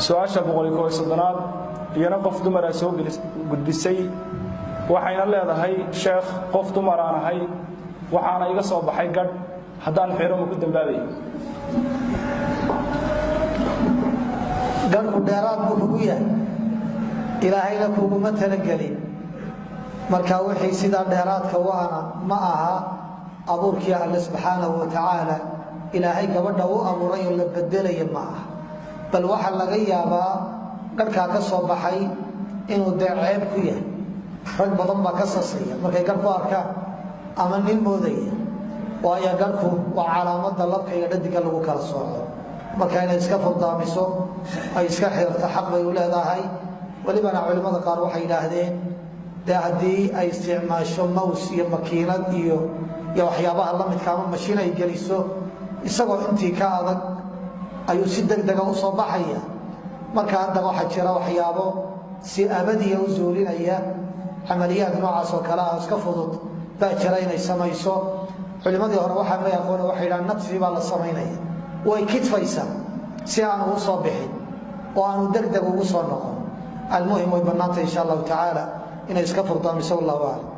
su'aasha boqolkiiba soddonad iyana qof dumar ah soo gudbisay waxayna leedahay sheekh qof dumar aan ahay waxaana iga soo baxay gad haddaan xiro ma ku dambaabay gadku dheeraad buu kugu yahay ilaahayna kuguma talagelin marka wixii sida dheeraadka waana ma aha abuurkii alle subxaanahu wa tacaala ilaahay gabadha u abuuray oo la bedelaya ma aha bal waxa laga yaabaa gadhkaa ka soo baxay inuu dee ceeb ku yahay rag badan baa ka sasaya markay gadh ku arkaan ama nin moodaya waayo gadhku waa calaamadda labka iyo dhadiga lagu kala sooco marka inay iska furdaamiso ay iska xirto xaq bay u leedahay walibana culimmada qaar waxay yidhaahdeen dee haddii ay isticmaasho maws iyo makiinad iyo waxyaabaha la midka ama mashiin ay geliso isagoo intii ka adag ayuu si degdega u soo baxaya marka haddaba waxaa jira waxyaabo si abadiya u zuulinaya camaliyaad noocaas oo kale ah iska fudud baa jira inay samayso culimmadii hore waxaa may aqoon waxay yidhahaan naqsi baa la samaynaya way kidfaysaa si aanu u soo bixin oo aanu degdeg ugu soo noqon almuhim way bannaantay insha allahu tacaala inay iska furdaamiso wallahu aclam